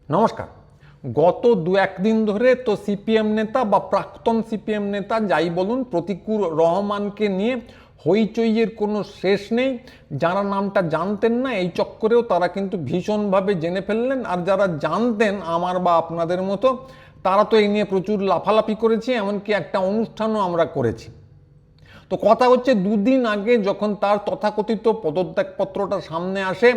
নমস্কার। গত দু একদিন ধরে তো সিপিএম নেতা বা প্রাক্তন সিপিএম নেতা যাই বলুন, প্রতিকুর রহমানকে নিয়ে হইচইয়ের কোনো শেষ নেই। যারা নামটা জানতেন না এই চক্করেও তারা কিন্তু ভীষণভাবে জেনে ফেললেন, আর যারা জানতেন আমার বা আপনাদের মতো তারা তো এই নিয়ে প্রচুর লাফালাফি করেছে, এমনকি একটা অনুষ্ঠানও আমরা করেছি। তো কথা হচ্ছে, দুদিন আগে যখন তার তথাকথিত পদত্যাগপত্রটা সামনে আসে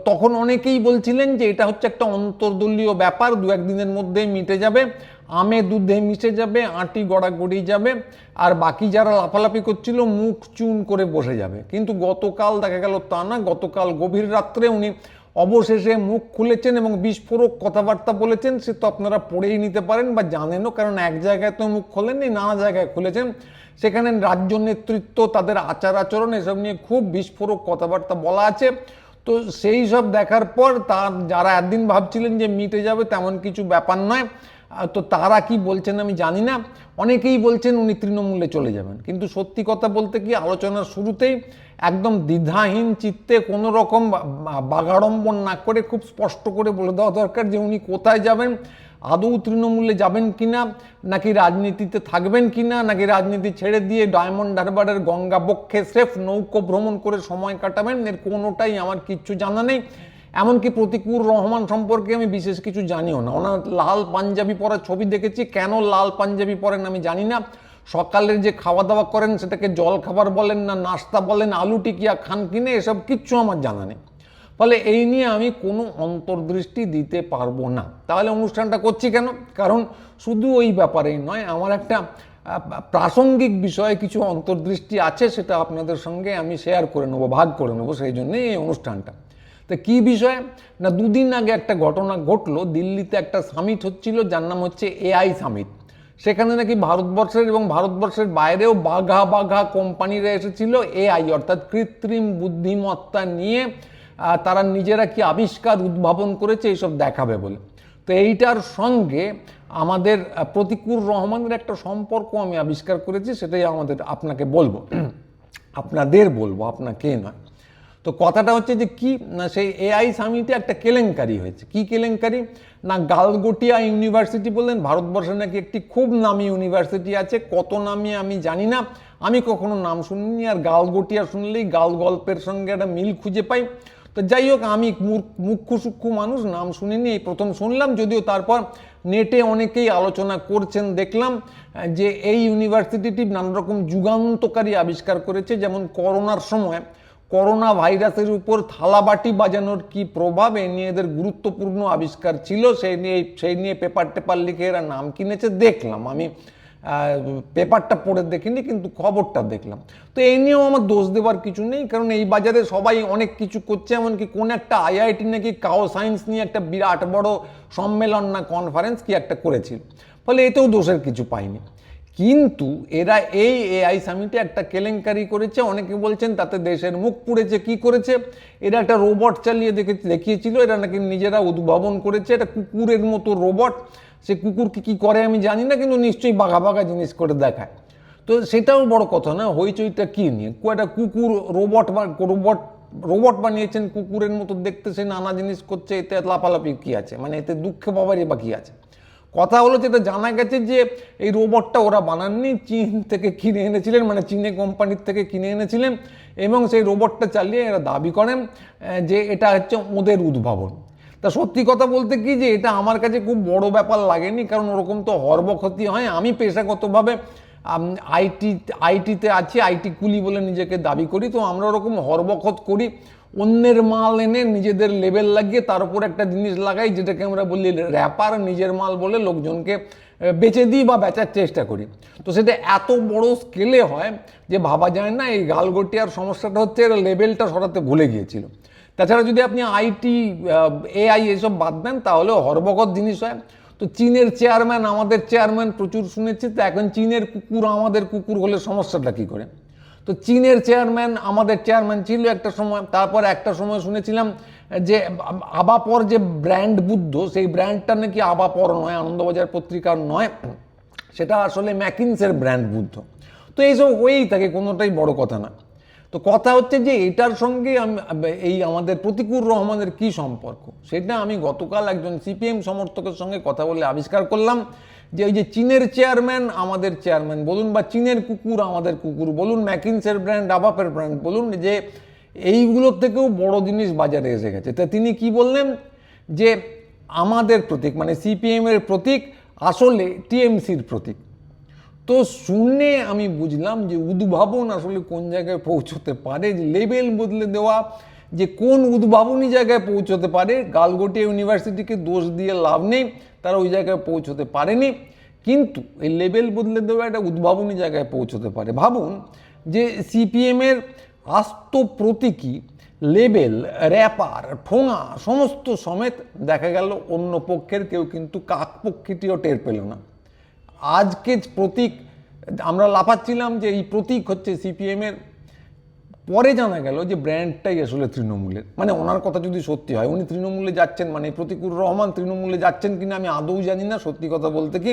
তখন অনেকেই বলছিলেন যে এটা হচ্ছে একটা অন্তর্দলীয় ব্যাপার, দু একদিনের মধ্যেই মিটে যাবে, আমে দুধে মিশে যাবে, আঁটি গড়াগড়ি যাবে, আর বাকি যারা লাফালাফি করছিল মুখ চুন করে বসে যাবে। কিন্তু গতকাল দেখা গেল তা না। গতকাল গভীর রাত্রে উনি অবশেষে মুখ খুলেছেন এবং বিস্ফোরক কথাবার্তা বলেছেন। সে তো আপনারা পড়েই নিতে পারেন বা জানেনও, কারণ এক জায়গায় তো মুখ খোলেননি, নানা জায়গায় খুলেছেন। সেখানে রাজ্য নেতৃত্ব, তাদের আচার আচরণ, এসব নিয়ে খুব বিস্ফোরক কথাবার্তা বলা আছে। তো সেই সব দেখার পর যারা একদিন ভাবছিলেন যে মিটে যাবে, তেমন কিছু ব্যাপার নয়। তো তারা কি বলছেন আমি জানি না। অনেকেই বলছেন উনি তৃণমূলে চলে যাবেন, কিন্তু সত্যি কথা বলতে কি, আলোচনার শুরুতেই একদম দ্বিধাহীন চিত্তে কোনো রকম বাগাড়ম্বর না করে খুব স্পষ্ট করে বলে দেওয়া দরকার যে উনি কোথায় যাবেন, আদৌ তৃণমূলে যাবেন কিনা, নাকি রাজনীতিতে থাকবেন কিনা, নাকি রাজনীতি ছেড়ে দিয়ে ডায়মন্ড হারবারের গঙ্গা বক্ষে স্রেফ নৌকো ভ্রমণ করে সময় কাটাবেন, এর কোনোটাই আমার কিচ্ছু জানা নেই। এমনকি প্রতিকুর রহমান সম্পর্কে আমি বিশেষ কিছু জানিও না। ওনার লাল পাঞ্জাবি পরার ছবি দেখেছি, কেন লাল পাঞ্জাবি পরেন আমি জানি না। সকালের যে খাওয়া দাওয়া করেন সেটাকে জল খাবার বলেন না নাস্তা বলেন, আলু টিকিয়া খান কিনে, এসব কিচ্ছু আমার জানা নেই। ফলে এই নিয়ে আমি কোনো অন্তর্দৃষ্টি দিতে পারবো না। তাহলে অনুষ্ঠানটা করছি কেন? কারণ শুধু ওই ব্যাপারেই নয়, আমার একটা প্রাসঙ্গিক বিষয়ে কিছু অন্তর্দৃষ্টি আছে, সেটা আপনাদের সঙ্গে আমি শেয়ার করে নেবো, ভাগ করে নেবো, সেই জন্যই এই অনুষ্ঠানটা। তো কী বিষয় না, দুদিন আগে একটা ঘটনা ঘটলো। দিল্লিতে একটা সামিট হচ্ছিল, যার নাম হচ্ছে এআই সামিট। সেখানে নাকি ভারতবর্ষের এবং ভারতবর্ষের বাইরেও বাঘা বাঘা কোম্পানিরা এসেছিল এআই অর্থাৎ কৃত্রিম বুদ্ধিমত্তা নিয়ে। তারা নিজেরা কি আবিষ্কার উদ্ভাবন করেছে এইসব দেখাবে বলে। তো এইটার সঙ্গে আমাদের প্রতিকুর রহমানের একটা সম্পর্ক আমি আবিষ্কার করেছি, সেটাই আপনাকে বলবো, আপনাদের বলবো, আপনাকে নয়। তো কথাটা হচ্ছে যে কি না, সেই এআই সামিটে একটা কেলেঙ্কারি হয়েছে। কি কেলেঙ্কারি না, গালগোটিয়া ইউনিভার্সিটি বললেন, ভারতবর্ষে নাকি একটি খুব নামি ইউনিভার্সিটি আছে, কত নামি আমি জানি না, আমি কখনো নাম শুনিনি, আর গালগোটিয়া শুনলেই গাল গল্পের সঙ্গে একটা মিল খুঁজে পাই। তো যাই হোক, আমি মুখ্য সূক্ষ্ম মানুষ, নাম শুনিনি, এই প্রথম শুনলাম। যদিও তারপর নেটে অনেকেই আলোচনা করছেন দেখলাম যে এই ইউনিভার্সিটিটি নানা রকম যুগান্তকারী আবিষ্কার করেছে। যেমন করোনার সময় করোনা ভাইরাসের উপর থালাবাটি বাজানোর কি প্রভাব, এ নিয়ে এদের গুরুত্বপূর্ণ আবিষ্কার ছিল। সেই নিয়ে পেপার লিখে এরা নাম কিনেছে দেখলাম। আমি পেপারটা পড়ে দেখিনি, কিন্তু খবরটা দেখলাম। তো এই নিয়েও আমার দোষ দেওয়ার কিছু নেই, কারণ এই বাজারে সবাই অনেক কিছু করছে। এমনকি কোন একটা আইআইটি নাকি কাও সায়েন্স নিয়ে একটা বিরাট বড় সম্মেলন না কনফারেন্স কি একটা করেছিল, ফলে এতেও দোষের কিছু পাইনি। কিন্তু এরা এই এআই সামিটে একটা কেলেঙ্কারি করেছে। অনেকে বলছেন তাতে দেশের মুখ পুড়েছে। কি করেছে? এরা একটা রোবট চালিয়ে দেখিয়েছিল। এরা নাকি নিজেরা উদ্ভাবন করেছে, এটা কুকুরের মতো রোবট। সে কুকুরকে কি করে আমি জানি না, কিন্তু নিশ্চয়ই বাঘা বাঘা জিনিস করে দেখায়। তো সেটাও বড় কথা না, হইচইটা কি নিয়ে? একটা কুকুর রোবট বানিয়েছেন, কুকুরের মতো দেখতে, সে নানা জিনিস করছে, এতে লাফালাফি কি আছে? মানে এতে দুঃখে পাবারই বা কি আছে? কথা হলো যেটা জানা গেছে যে এই রোবটটা ওরা বানাননি, চীন থেকে কিনে এনেছিলেন, মানে চীনে কোম্পানির থেকে কিনে এনেছিলেন, এবং সেই রোবটটা চালিয়ে এরা দাবি করেন যে এটা হচ্ছে ওদের উদ্ভাবন। তা সত্যি কথা বলতে কি, যে এটা আমার কাছে খুব বড় ব্যাপার লাগেনি, কারণ ওরকম তো হর্বক্ষতি হয়। আমি পেশাগতভাবে আইটিতে আছি, আইটি কুলি বলে নিজেকে দাবি করি। তো আমরা ওরকম হর্বক্ষত করি, অন্যের মাল এনে নিজেদের লেবেল লাগিয়ে তার উপর একটা জিনিস লাগাই, যেটাকে আমরা বলি র্যাপার, নিজের মাল বলে লোকজনকে বেচে দিই বা বেচার চেষ্টা করি। তো সেটা এত বড় স্কেলে হয় যে ভাবা যায় না। এই গালগোটিয়ার সমস্যাটা হচ্ছে এরা লেবেলটা সরাতে ভুলে গিয়েছিল। তাছাড়া যদি আপনি আইটি এআই এসব বাদ দেন, তাহলেও হর্বকত জিনিস হয়। তো চীনের চেয়ারম্যান আমাদের চেয়ারম্যান প্রচুর শুনেছি, তো এখন চীনের কুকুর আমাদের কুকুর হলে সমস্যাটা কী করে? তো চীনের চেয়ারম্যান আমাদের চেয়ারম্যান ছিল একটা সময়। তারপর একটা সময় শুনেছিলাম যে আবাপর যে ব্র্যান্ড বুদ্ধ, সেই ব্র্যান্ডটা নাকি আবাপর নয়, আনন্দবাজার পত্রিকার নয়, সেটা আসলে ম্যাকিন্সের ব্র্যান্ড বুদ্ধ। তো এইসব হয়েই থাকে, কোনোটাই বড় কথা না। তো কথা হচ্ছে যে এটার সঙ্গে এই আমাদের প্রতিকুর রহমানের কি সম্পর্ক, সেটা আমি গতকাল একজন সিপিএম সমর্থকের সঙ্গে কথা বলে আবিষ্কার করলাম যে এই যে চীনের চেয়ারম্যান আমাদের চেয়ারম্যান বলুন, বা চীনের কুকুর আমাদের কুকুর বলুন, ম্যাকিন্সের ব্র্যান্ড আবাপের ব্র্যান্ড বলুন, যে এইগুলোর থেকেও বড় জিনিস বাজারে এসে গেছে। তা তিনি কি বললেন যে আমাদের প্রতীক মানে সিপিএমের প্রতীক আসলে টিএমসির প্রতীক। তো শুনে আমি বুঝলাম যে উদ্ভাবন আসলে কোন জায়গায় পৌঁছতে পারে, যে লেবেল বদলে দেওয়া যে কোন উদ্ভাবনী জায়গায় পৌঁছতে পারে। গালগটিয়া ইউনিভার্সিটিকে দোষ দিয়ে লাভ নেই, তারা ওই জায়গায় পৌঁছতে পারেনি, কিন্তু এই লেবেল বদলে দেওয়া একটা উদ্ভাবনী জায়গায় পৌঁছতে পারে। ভাবুন যে সিপিএমের আস্ত প্রতীকী লেবেল, র্যাপার, ঠোঙা সমস্ত সমেত দেখা গেল অন্য পক্ষের কেউ কিন্তু কাকপক্ষীটিও টের পেল না। আজকে প্রতীক আমরা লাফাচ্ছিলাম যে এই প্রতীক হচ্ছে সিপিএমের, পরে জানা গেল যে ব্র্যান্ডটাই আসলে তৃণমূলের। মানে ওনার কথা যদি সত্যি হয়, উনি তৃণমূলে যাচ্ছেন, মানে প্রতিকুর রহমান তৃণমূলে যাচ্ছেন কিনা আমি আদৌ জানি না সত্যি কথা বলতে কি,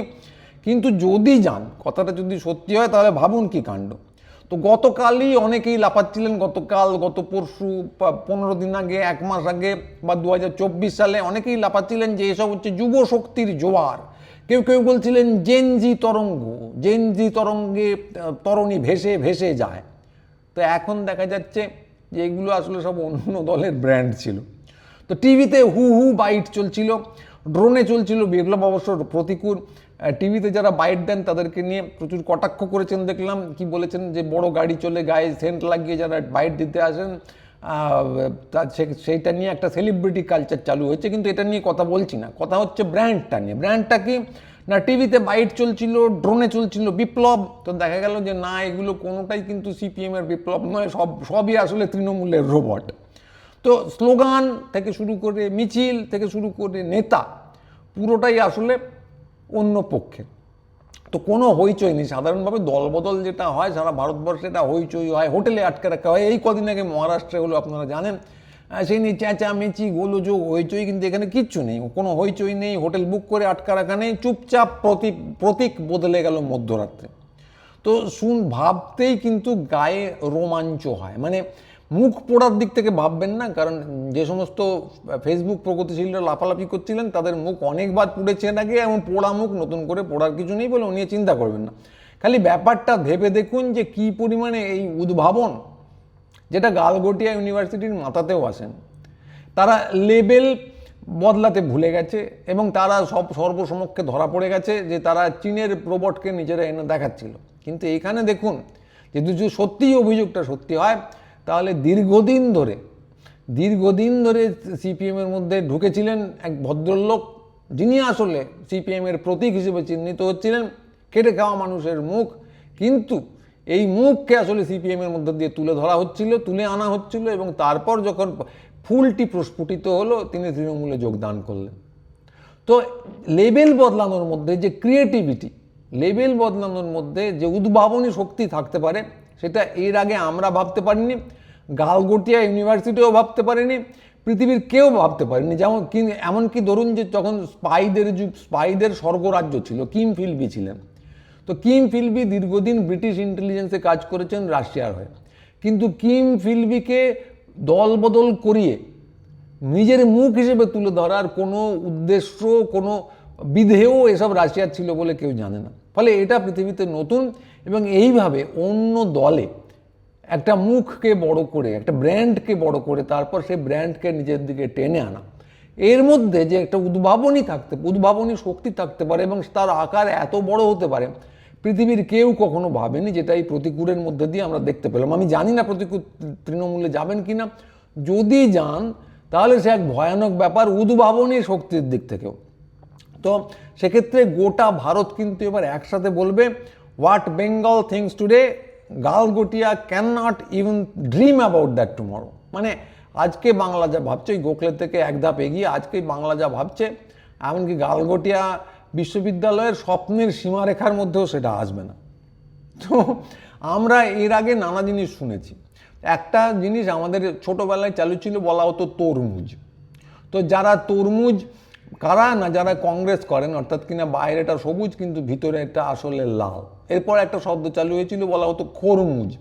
কিন্তু যদি যান, কথাটা যদি সত্যি হয় তাহলে ভাবুন কি কাণ্ড। তো গতকালই অনেকেই লাফাচ্ছিলেন, গতকাল, গত পরশু, 15 দিন আগে, 1 মাস আগে বা 2024 সালে অনেকেই লাফাচ্ছিলেন যে এসব হচ্ছে যুব শক্তির জোয়ার। কেউ কেউ বলছিলেন জেনজি তরঙ্গ, জেনজি তরঙ্গে তরণী ভেসে ভেসে যায়। তো এখন দেখা যাচ্ছে যে এগুলো আসলে সব অন্য দলের ব্র্যান্ড ছিল। তো টিভিতে হু হু বাইট চলছিল, ড্রোনে চলছিল বিপ্লব অবশ্য প্রতিকূল। টিভিতে যারা বাইট দেন তাদেরকে নিয়ে প্রচুর কটাক্ষ করেছেন দেখলাম, কি বলেছেন যে বড় গাড়ি চলে গায়ে সেন্ট লাগিয়ে যারা বাইট দিতে আসেন, সেইটা নিয়ে একটা সেলিব্রিটি কালচার চালু হয়েছে। কিন্তু এটা নিয়ে কথা বলছি না, কথা হচ্ছে ব্র্যান্ডটা নিয়ে। ব্র্যান্ডটা কি না, টিভিতে বাইট চলছিল, ড্রোনে চলছিল বিপ্লব, তো দেখা গেল যে না, এগুলো কোনোটাই কিন্তু সিপিএমের বিপ্লব নয়, সবই আসলে তৃণমূলের রোবট। তো স্লোগান থেকে শুরু করে মিছিল থেকে শুরু করে নেতা পুরোটাই আসলে অন্য পক্ষের। তো কোনো হইচই নেই। সাধারণভাবে দলবদল যেটা হয় সারা ভারতবর্ষে, এটা হইচই হয়, হোটেলে আটকে রাখা হয়। এই কদিন আগে মহারাষ্ট্রে হলো, আপনারা জানেন, সেই নিয়ে চেঁচামেচি গোলযোগ হইচই, কিন্তু এখানে কিচ্ছু নেই, কোনো হইচই নেই, হোটেল বুক করে আটকা রাখা নেই, চুপচাপ প্রতীক বদলে গেল মধ্যরাত্রে। তো ভাবতেই কিন্তু গায়ে রোমাঞ্চ হয়। মানে মুখ পোড়ার দিক থেকে ভাববেন না, কারণ যে সমস্ত ফেসবুক প্রগতিশীলরা লাফালাফি করছিলেন তাদের মুখ অনেকবার পুড়েছে আগে, এবং পোড়া মুখ নতুন করে পোড়ার কিছু নেই বলে নিয়ে চিন্তা করবেন না। খালি ব্যাপারটা ভেবে দেখুন যে কী পরিমাণে এই উদ্ভাবন, যেটা গালগটিয়া ইউনিভার্সিটির মাথাতেও আসেন, তারা লেবেল বদলাতে ভুলে গেছে, এবং তারা সর্বসমক্ষে ধরা পড়ে গেছে যে তারা চীনের রোবটকে নিজেরা এনে দেখাচ্ছিল। কিন্তু এইখানে দেখুন, যদি সত্যিই অভিযোগটা সত্যি হয়, তাহলে দীর্ঘদিন ধরে সিপিএমের মধ্যে ঢুকেছিলেন এক ভদ্রলোক, যিনি আসলে সিপিএমের প্রতীক হিসেবে চিহ্নিত হচ্ছিলেন, কেটে খাওয়া মানুষের মুখ। কিন্তু এই মুখকে আসলে সিপিএমের মধ্যে দিয়ে তুলে আনা হচ্ছিল, এবং তারপর যখন ফুলটি প্রস্ফুটিত হলো, তিনি তৃণমূলে যোগদান করলেন। তো লেবেল বদলানোর মধ্যে যে ক্রিয়েটিভিটি, লেবেল বদলানোর মধ্যে যে উদ্ভাবনী শক্তি থাকতে পারে, সেটা এর আগে আমরা ভাবতে পারিনি, গালগটিয়া ইউনিভার্সিটিও ভাবতে পারেনি, পৃথিবীর কেউ ভাবতে পারেনি। যেমন এমনকি ধরুন যে যখন স্পাইদের স্বর্গরাজ্য ছিল, কিম ফিলবি ছিলেন। তো কিম ফিলবি দীর্ঘদিন ব্রিটিশ ইন্টেলিজেন্সে কাজ করেছেন রাশিয়ার হয়ে, কিন্তু কিম ফিলবিকে দল বদল করিয়ে নিজের মুখ হিসেবে তুলে ধরার কোনো উদ্দেশ্য, কোনো বিধেয় এসব রাশিয়ার ছিল বলে কেউ জানে না। ফলে এটা পৃথিবীতে নতুন, এবং এইভাবে অন্য দলে একটা মুখকে বড় করে, একটা ব্র্যান্ডকে বড় করে, তারপর সেই ব্র্যান্ডকে নিজের দিকে টেনে আনা, এর মধ্যে যে একটা উদ্ভাবনী শক্তি থাকতে পারে, এবং তার আকার এত বড় হতে পারে, পৃথিবীর কেউ কখনো ভাবেনি, যেটা এই প্রতিকূলের মধ্যে দিয়ে আমরা দেখতে পেলাম। আমি জানি না প্রতিকূল তৃণমূলে যাবেন কিনা, যদি যান তাহলে সে এক ভয়ানক ব্যাপার উদ্ভাবনী শক্তির দিক থেকেও। তো সেক্ষেত্রে গোটা ভারত কিন্তু এবার একসাথে বলবে, what Bengal thinks today, Galgotia can not even dream about that tomorrow. মানে আজকে বাংলা যা ভাবছে, ওই গোখলে থেকে এক ধাপ এগিয়ে আজকে বাংলা যা ভাবছে, এমনকি গালগটিয়া বিশ্ববিদ্যালয়ের স্বপ্নের সীমারেখার মধ্যেও সেটা আসবে না। তো আমরা এর আগে নানা জিনিস শুনেছি। একটা জিনিস আমাদের ছোটোবেলায় চালু ছিল, বলা হতো তরমুজ। তো যারা তরমুজ, কারা না যারা কংগ্রেস করেন, অর্থাৎ কিনা বাইরেটা সবুজ কিন্তু ভিতরে এটা আসলে লাল। এরপর একটা শব্দ চালু হয়েছিল, বলা হতো খরমুজ।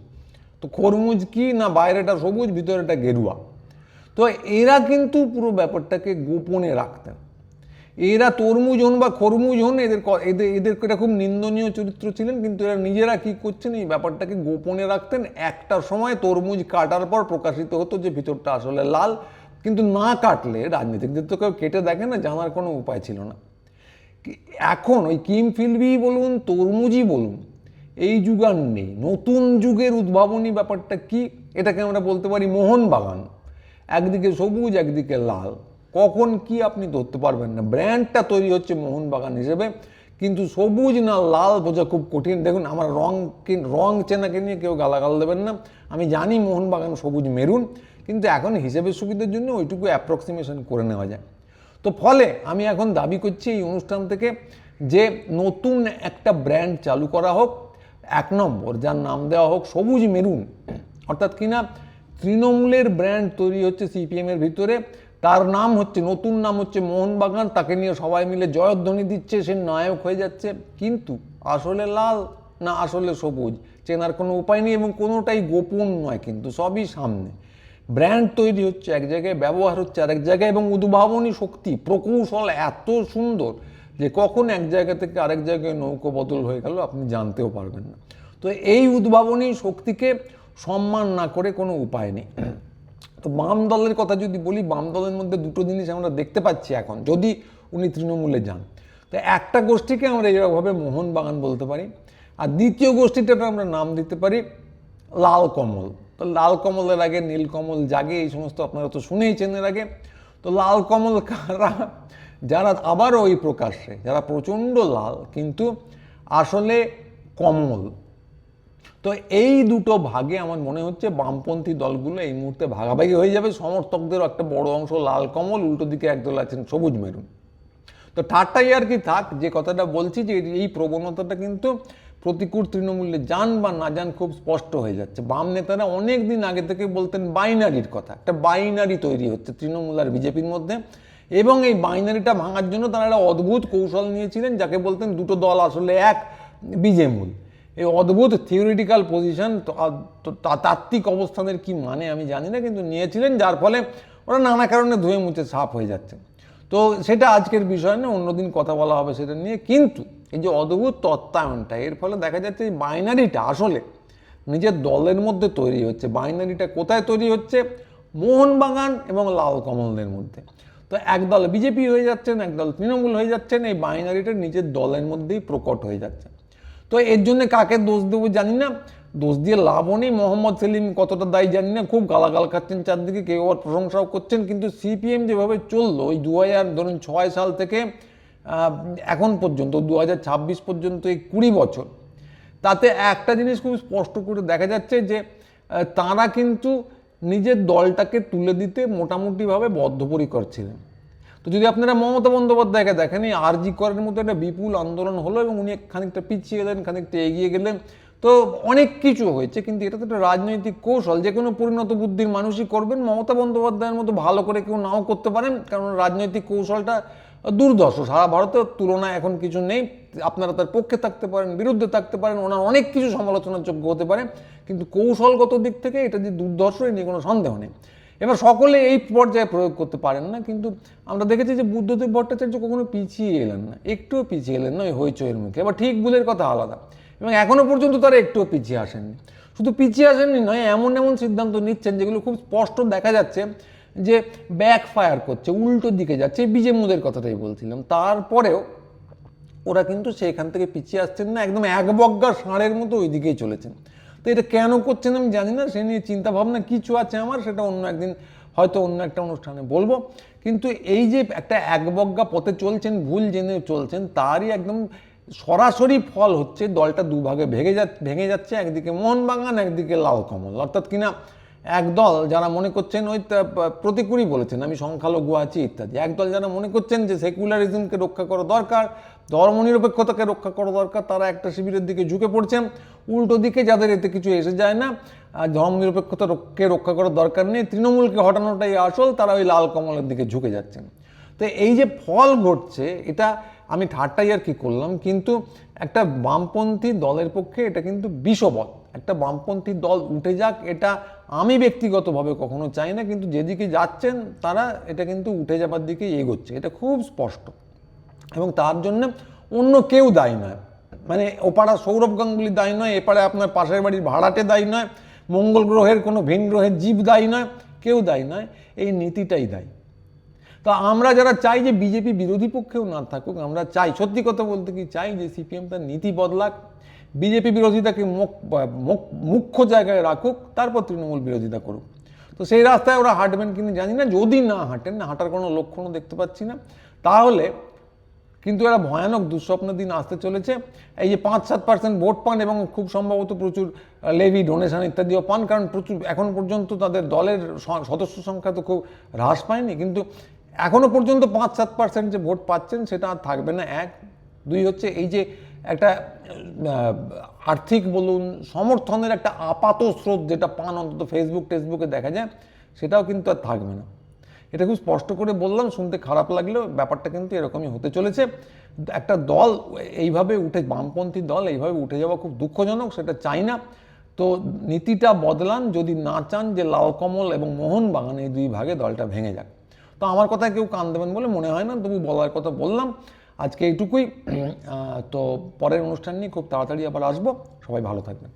তো খরমুজ কি না, বাইরেটা সবুজ ভিতরেটা গেরুয়া। তো এরা কিন্তু পুরো ব্যাপারটাকে গোপনে রাখতেন। এরা তরমুজ হন বা খরমুজ হন, এদের এদের এটা খুব নিন্দনীয় চরিত্র ছিলেন, কিন্তু এরা নিজেরা কি করছেন এই ব্যাপারটাকে গোপনে রাখতেন। একটা সময় তরমুজ কাটার পর প্রকাশিত হতো যে ভিতরটা আসলে লাল, কিন্তু না কাটলে রাজনীতিকদের তো কেউ কেটে দেখে না, জানার কোনো উপায় ছিল না। এখন ওই কিম ফিলবি বলুন, তরমুজই বলুন, এই যুগ আর নেই। নতুন যুগের উদ্ভাবনী ব্যাপারটা কি, এটাকে আমরা বলতে পারি মোহনবাগান। একদিকে সবুজ একদিকে লাল, কখন কি আপনি ধরতে পারবেন না। ব্র্যান্ডটা তৈরি হচ্ছে মোহনবাগান হিসেবে, কিন্তু সবুজ না লাল বোঝা খুব কঠিন। দেখুন, আমার রং চেনাকে নিয়ে কেউ গালাগাল দেবেন না, আমি জানি মোহনবাগান সবুজ মেরুন, কিন্তু এখন হিসেবের সুবিধার জন্য ওইটুকু অ্যাপ্রক্সিমেশন করে নেওয়া যায়। তো ফলে আমি এখন দাবি করছি এই অনুষ্ঠান থেকে যে নতুন একটা ব্র্যান্ড চালু করা হোক। 1 নম্বর, যার নাম দেওয়া হোক সবুজ মেরুন, অর্থাৎ কিনা তৃণমূলের ব্র্যান্ড তৈরি হচ্ছে সিপিএমের ভিতরে, তার নাম হচ্ছে, নতুন নাম হচ্ছে মোহনবাগান, তাকে নিয়ে সবাই মিলে জয়ধ্বনি দিচ্ছে, সে নায়ক হয়ে যাচ্ছে। কিন্তু আসলে লাল না আসলে সবুজ চেনার কোনো উপায় নেই, এবং কোনোটাই গোপন নয়, কিন্তু সবই সামনে। ব্র্যান্ড তৈরি হচ্ছে এক জায়গায়, ব্যবহার হচ্ছে আরেক জায়গায়, এবং উদ্ভাবনী শক্তি প্রকৌশল এত সুন্দর যে কখন এক জায়গা থেকে আরেক জায়গায় নৌকো বদল হয়ে গেল আপনি জানতেও পারবেন না। তো এই উদ্ভাবনী শক্তিকে সম্মান না করে কোনো উপায় নেই। তো বাম দলের কথা যদি বলি, বাম দলের মধ্যে দুটো জিনিস আমরা দেখতে পাচ্ছি এখন, যদি উনি তৃণমূলে যান। তো একটা গোষ্ঠীকে আমরা এইভাবে মোহনবাগান বলতে পারি, আর দ্বিতীয় গোষ্ঠীটাকে আমরা নাম দিতে পারি লাল কমল। তো লাল কমলের আগে নীল কমল জাগে, এই সমস্ত আপনারা তো শুনেইছেন এর আগে। তো লাল কমল কারা? যারা আবার ওই প্রকাশ্যে, যারা প্রচণ্ড লাল কিন্তু আসলে কমল। তো এই দুটো ভাগে আমার মনে হচ্ছে বামপন্থী দলগুলো এই মুহূর্তে ভাগাভাগি হয়ে যাবে। সমর্থকদেরও একটা বড় অংশ লাল কমল, উল্টো দিকে একদল আছেন সবুজ মেরুন। তো ঠাট্টাই আর কি থাক, যে কথাটা বলছি যে এই প্রবণতাটা কিন্তু প্রতিকূল তৃণমূলে যান বা না যান খুব স্পষ্ট হয়ে যাচ্ছে। বাম নেতারা অনেক দিন আগে থেকে বলতেন বাইনারির কথা, একটা বাইনারি তৈরি হচ্ছে তৃণমূল আর বিজেপির মধ্যে, এবং এই বাইনারিটা ভাঙার জন্য তারা একটা অদ্ভুত কৌশল নিয়েছিলেন, যাকে বলতেন দুটো দল আসলে এক, বিজেমূল। এই অদ্ভুত থিওরিটিক্যাল পজিশন, তাত্ত্বিক অবস্থানের কি মানে আমি জানি না, কিন্তু নিয়েছিলেন, যার ফলে ওরা নানা কারণে ধুয়ে মুছে সাফ হয়ে যাচ্ছে। তো সেটা আজকের বিষয় না, অন্যদিন কথা বলা হবে সেটা নিয়ে। কিন্তু এই যে অদ্ভুত তত্ত্বায়নটা, এর ফলে দেখা যাচ্ছে এই বাইনারিটা আসলে নিজের দলের মধ্যে তৈরি হচ্ছে। বাইনারিটা কোথায় তৈরি হচ্ছে? মোহনবাগান এবং লাল কমলদের মধ্যে। তো একদল বিজেপি হয়ে যাচ্ছেন, একদল তৃণমূল হয়ে যাচ্ছেন, এই বাইনারিটা নিজের দলের মধ্যেই প্রকট হয়ে যাচ্ছে। তো এর জন্য কাকে দোষ দেবো জানি না, দোষ দিয়ে লাভও নেই। মোহাম্মদ সেলিম কতটা দায়ী জানি না, খুব গালাগাল খাচ্ছেন চারদিকে, কেউ আবার প্রশংসাও করছেন। কিন্তু সিপিএম যেভাবে চললো ওই 2006 সাল থেকে এখন পর্যন্ত 2026 পর্যন্ত, এই 20 বছর, তাতে একটা জিনিস খুব স্পষ্ট করে দেখা যাচ্ছে যে তারা কিন্তু নিজের দলটাকে তুলে দিতে মোটামুটিভাবে বদ্ধপরিকর ছিলেন। তো যদি আপনারা মমতা বন্দ্যোপাধ্যায়কে দেখেন, এই আরজি করের মতো একটা বিপুল আন্দোলন হলো এবং উনি খানিকটা পিছিয়ে গেলেন, খানিকটা এগিয়ে গেলেন, তো অনেক কিছু হয়েছে। কিন্তু এটা তো একটা রাজনৈতিক কৌশল, যে কোনো পরিণত বুদ্ধির মানুষই করবেন। মমতা বন্দ্যোপাধ্যায়ের মতো ভালো করে কেউ নাও করতে পারেন, কারণ রাজনৈতিক কৌশলটা দুর্ধর্ষ। সারা ভারতের তুলনায় এখন কিছু নেই। আপনারা তার পক্ষে থাকতে পারেন, বিরুদ্ধে থাকতে পারেন, ওনার অনেক কিছু সমালোচনার যোগ্য হতে পারে, কিন্তু কৌশলগত দিক থেকে এটা যে দুর্ধর্ষ, এ নিয়ে কোনো সন্দেহ নেই। এবার সকলে এই পর্যায়ে প্রয়োগ করতে পারেন না, কিন্তু আমরা দেখেছি যে বুদ্ধদেব ভট্টাচার্য কখনো পিছিয়ে এলেন না, একটুও পিছিয়ে এলেন না ওই হইচইয়ের মুখে। এবার ঠিক ভুলের কথা আলাদা, এবং এখনও পর্যন্ত তারা একটুও পিছিয়ে আসেননি। শুধু পিছিয়ে আসেননি নয়, এমন এমন সিদ্ধান্ত নিচ্ছেন যেগুলো খুব স্পষ্ট দেখা যাচ্ছে যে ব্যাকফায়ার করছে, উল্টো দিকে যাচ্ছে। বিজেপিদের কথাটাই বলছিলাম। তারপরেও ওরা কিন্তু সেখান থেকে পিছিয়ে আসছেন না, একদম একবজ্ঞা ষাঁড়ের মতো ওই দিকেই চলেছেন। তো এটা কেন করছেন আমি জানি না, সে নিয়ে চিন্তাভাবনা কিছু আছে আমার, সেটা অন্য একদিন হয়তো অন্য একটা অনুষ্ঠানে বলবো। কিন্তু এই যে একটা একবজ্ঞা পথে চলছেন, ভুল জেনে চলছেন, তারই একদম সরাসরি ফল হচ্ছে দলটা দুভাগে ভেঙে যাচ্ছে। একদিকে মোহনবাগান, একদিকে লাল কমল। অর্থাৎ কিনা একদল যারা মনে করছেন, ওই প্রতিকূলই বলেছেন আমি সংখ্যালঘু আছি ইত্যাদি, একদল যারা মনে করছেন যে সেকুলারিজমকে রক্ষা করা দরকার, ধর্মনিরপেক্ষতাকে রক্ষা করা দরকার, তারা একটা শিবিরের দিকে ঝুঁকে পড়ছেন। উল্টো দিকে যাদের এতে কিছু এসে যায় না, ধর্মনিরপেক্ষতাকে রক্ষা করার দরকার নেই, তৃণমূলকে হটানোটাই আসল, তারা ওই লাল কমলের দিকে ঝুঁকে যাচ্ছেন। তো এই যে ফল ঘটছে, এটা আমি ঠাট্টাই আর কি করলাম, কিন্তু একটা বামপন্থী দলের পক্ষে এটা কিন্তু বিষবৎ। একটা বামপন্থী দল উঠে যাক, এটা আমি ব্যক্তিগতভাবে কখনো চাই না, কিন্তু যেদিকে যাচ্ছেন তারা এটা কিন্তু উঠে যাবার দিকেই এগোচ্ছে, এটা খুব স্পষ্ট। এবং তার জন্য অন্য কেউ দায়ী নয়, মানে ওপাড়া সৌরভ গাঙ্গুলি দায়ী নয়, এপারে আপনার পাশের বাড়ির ভাড়াটে দায়ী নয়, মঙ্গল গ্রহের কোনো ভিন গ্রহের জীব দায়ী নয়, কেউ দায়ী নয়, এই নীতিটাই দায়ী। তো আমরা যারা চাই যে বিজেপি বিরোধী পক্ষেও না থাকুক, আমরা চাই, সত্যি কথা বলতে কি চাই, যে সিপিএম তার নীতি বদলাক, বিজেপি বিরোধিতাকে মুখ্য জায়গায় রাখুক, তারপর তৃণমূল বিরোধিতা করুক। তো সেই রাস্তায় ওরা হাঁটবেন কিনা জানি না, যদি না হাঁটেন, হাঁটার কোনো লক্ষণও দেখতে পাচ্ছি না, তাহলে কিন্তু এরা ভয়ানক দুঃস্বপ্ন দিন আসতে চলেছে। এই যে 5-7% ভোট পান এবং খুব সম্ভবত প্রচুর লেভি ডোনেশন ইত্যাদিও পান, কারণ প্রচুর এখন পর্যন্ত তাদের দলের সদস্য সংখ্যা তো খুব হ্রাস পায়নি, কিন্তু এখনো পর্যন্ত 5-7% যে ভোট পাচ্ছেন সেটা আর থাকবে না। 1, 2 হচ্ছে এই যে একটা আর্থিক বলুন সমর্থনের একটা আপাত স্রোত যেটা পান অন্তত ফেসবুকে দেখা যায়, সেটাও কিন্তু আর থাকবে না। এটা খুব স্পষ্ট করে বললাম, শুনতে খারাপ লাগলেও ব্যাপারটা কিন্তু এরকমই হতে চলেছে। একটা দল এইভাবে উঠে, বামপন্থী দল এইভাবে উঠে যাওয়া খুব দুঃখজনক, সেটা চাই না। তো নীতিটা বদলান যদি না চান যে লালকমল এবং মোহনবাগান এই দুই ভাগে দলটা ভেঙে যাক। তো আমার কথায় কেউ কান দেবেন বলে মনে হয় না, তবু বলার কথা বললাম। আজকে এইটুকুই। তো পরের অনুষ্ঠান নিয়ে খুব তাড়াতাড়ি আবার আসবো। সবাই ভালো থাকবেন।